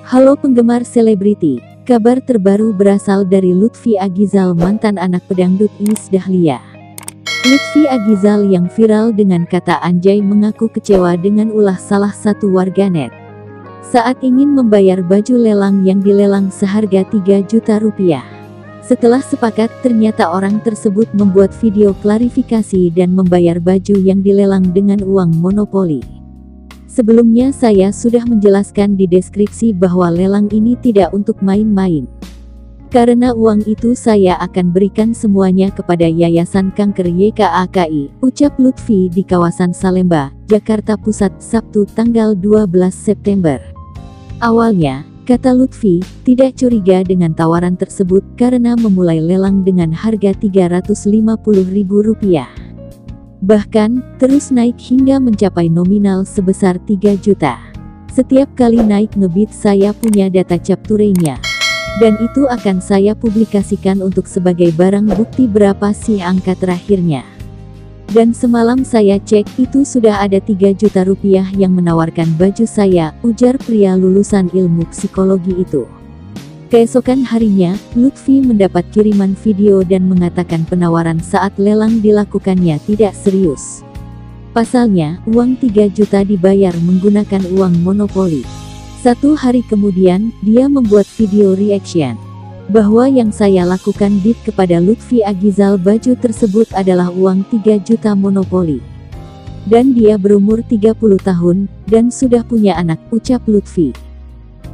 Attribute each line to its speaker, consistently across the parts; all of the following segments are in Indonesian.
Speaker 1: Halo penggemar selebriti, kabar terbaru berasal dari Lutfi Agizal, mantan anak pedangdut Iis Dahlia. Lutfi Agizal yang viral dengan kata anjay mengaku kecewa dengan ulah salah satu warganet saat ingin membayar baju lelang yang dilelang seharga 3 juta rupiah. Setelah sepakat, ternyata orang tersebut membuat video klarifikasi dan membayar baju yang dilelang dengan uang monopoli. Sebelumnya saya sudah menjelaskan di deskripsi bahwa lelang ini tidak untuk main-main. Karena uang itu saya akan berikan semuanya kepada Yayasan Kanker YKAKI, ucap Lutfi di kawasan Salemba, Jakarta Pusat, Sabtu tanggal 12 September. Awalnya, kata Lutfi, tidak curiga dengan tawaran tersebut karena memulai lelang dengan harga Rp350.000. Bahkan, terus naik hingga mencapai nominal sebesar 3 juta. Setiap kali naik ngebit saya punya data capturenya. Dan itu akan saya publikasikan untuk sebagai barang bukti berapa sih angka terakhirnya. Dan semalam saya cek itu sudah ada 3 juta rupiah yang menawarkan baju saya, ujar pria lulusan ilmu psikologi itu. Keesokan harinya, Lutfi mendapat kiriman video dan mengatakan penawaran saat lelang dilakukannya tidak serius. Pasalnya, uang 3 juta dibayar menggunakan uang monopoli. 1 hari kemudian, dia membuat video reaction bahwa yang saya lakukan bid kepada Lutfi Agizal baju tersebut adalah uang 3 juta monopoli. Dan dia berumur 30 tahun, dan sudah punya anak, ucap Lutfi.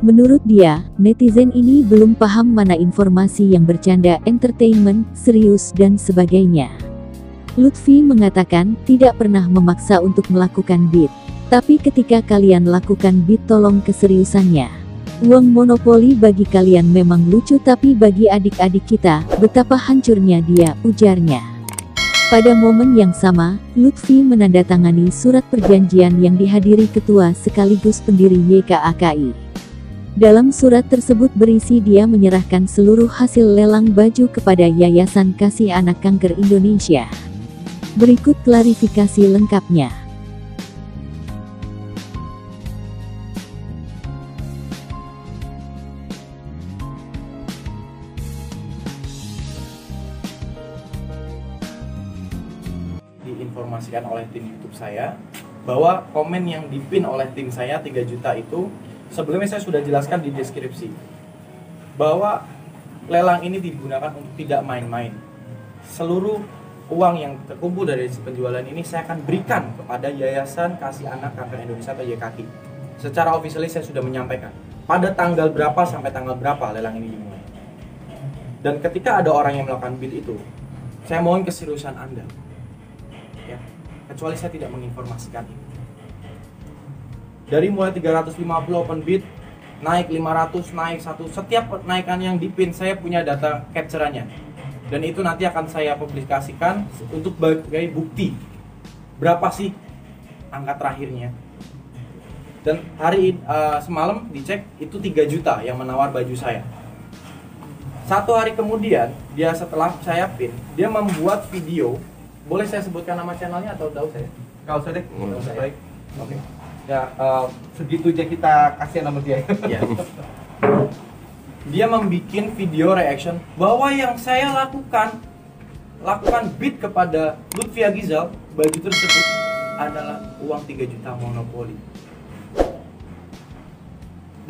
Speaker 1: Menurut dia, netizen ini belum paham mana informasi yang bercanda, entertainment, serius dan sebagainya. Lutfi mengatakan, tidak pernah memaksa untuk melakukan bid. Tapi ketika kalian lakukan bid tolong keseriusannya. Uang monopoli bagi kalian memang lucu tapi bagi adik-adik kita, betapa hancurnya dia, ujarnya. Pada momen yang sama, Lutfi menandatangani surat perjanjian yang dihadiri ketua sekaligus pendiri YKAKI. Dalam surat tersebut berisi dia menyerahkan seluruh hasil lelang baju kepada Yayasan Kasih Anak Kanker Indonesia. Berikut klarifikasi lengkapnya.
Speaker 2: Diinformasikan oleh tim YouTube saya bahwa komen yang dipin oleh tim saya 3 juta itu sebelumnya saya sudah jelaskan di deskripsi bahwa lelang ini digunakan untuk tidak main-main. Seluruh uang yang terkumpul dari penjualan ini saya akan berikan kepada Yayasan Kasih Anak Kanker Indonesia atau YKAKI. Secara officially saya sudah menyampaikan pada tanggal berapa sampai tanggal berapa lelang ini dimulai. Dan ketika ada orang yang melakukan bid itu, saya mohon keseriusan Anda. Ya, kecuali saya tidak menginformasikan itu. Dari mulai 350 open bid, naik 500, naik 1, setiap kenaikan yang dipin saya punya data capture-nya. Dan itu nanti akan saya publikasikan untuk sebagai bukti. Berapa sih angka terakhirnya. Dan semalam dicek itu 3 juta yang menawar baju saya. 1 hari kemudian, dia setelah saya pin, dia membuat video. Boleh saya sebutkan nama channelnya atau tahu saya?
Speaker 3: Kalau saya baik.
Speaker 2: Oke.
Speaker 3: Ya, segitu aja kita kasih nama dia.
Speaker 2: Ya. Dia membuat video reaction bahwa yang saya lakukan bid kepada Lutfi Agizal baju tersebut adalah uang 3 juta monopoli.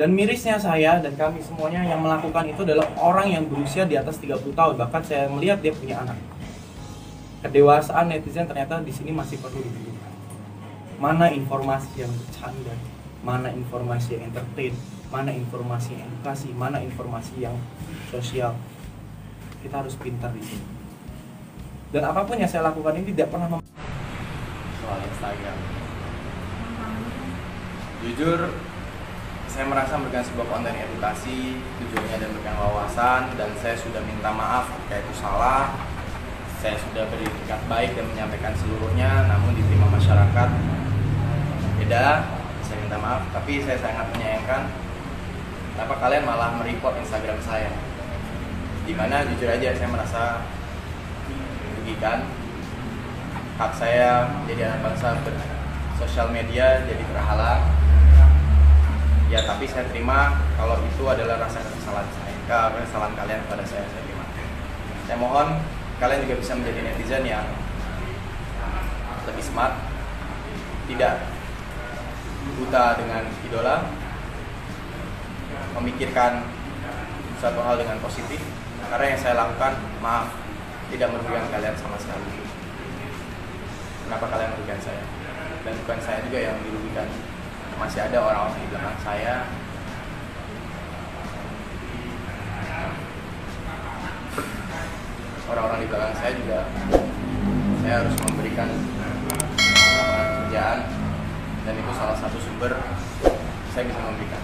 Speaker 2: Dan mirisnya saya dan kami semuanya yang melakukan itu adalah orang yang berusia di atas 30 tahun. Bahkan saya melihat dia punya anak. Kedewasaan netizen ternyata di sini masih perlu dibutuhkan. Mana informasi yang bercanda, mana informasi yang entertain, mana informasi yang edukasi, mana informasi yang sosial. Kita harus pintar di sini. Dan apapun yang saya lakukan ini tidak pernah soal Instagram. Jujur, saya merasa memberikan sebuah konten edukasi, tujuannya dan memberikan wawasan, dan saya sudah minta maaf jika itu salah. Saya sudah beritikat baik dan menyampaikan seluruhnya, namun diterima masyarakat beda. Saya minta maaf, tapi saya sangat menyayangkan kenapa kalian malah mereport Instagram saya, dimana jujur aja saya merasa dirugikan. Hak saya menjadi anak bangsa bersosial media jadi terhalang. Ya tapi saya terima kalau itu adalah rasa kesalahan saya, kesalahan kalian kepada saya terima. Saya mohon kalian juga bisa menjadi netizen yang lebih smart, tidak buta dengan idola, memikirkan suatu hal dengan positif, karena yang saya lakukan, maaf, tidak merugikan kalian sama sekali. Kenapa kalian merugikan saya? Dan bukan saya juga yang dirugikan, masih ada orang-orang di belakang saya orang-orang di belakang saya juga saya harus memberikan lapangan pekerjaan, dan itu salah satu sumber saya bisa memberikan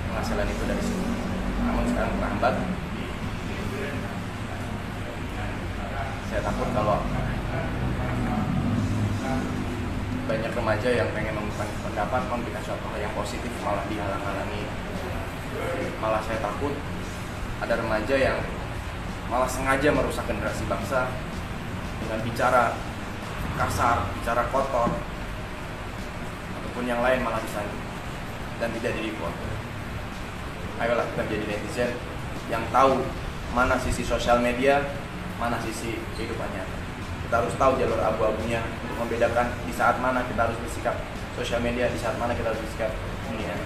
Speaker 2: penghasilan itu dari sini. Namun sekarang terhambat. Saya takut kalau banyak remaja yang pengen mengungkapkan pendapat, memberikan suatu hal yang positif malah dihalang-halangi. Malah saya takut ada remaja yang malah sengaja merusak generasi bangsa dengan bicara kasar, bicara kotor, ataupun yang lain malah disanjung dan tidak di-report. Ayolah kita menjadi netizen yang tahu mana sisi sosial media, mana sisi kehidupan nyata. Kita harus tahu jalur abu-abunya untuk membedakan di saat mana kita harus bersikap sosial media, di saat mana kita harus bersikap dunia.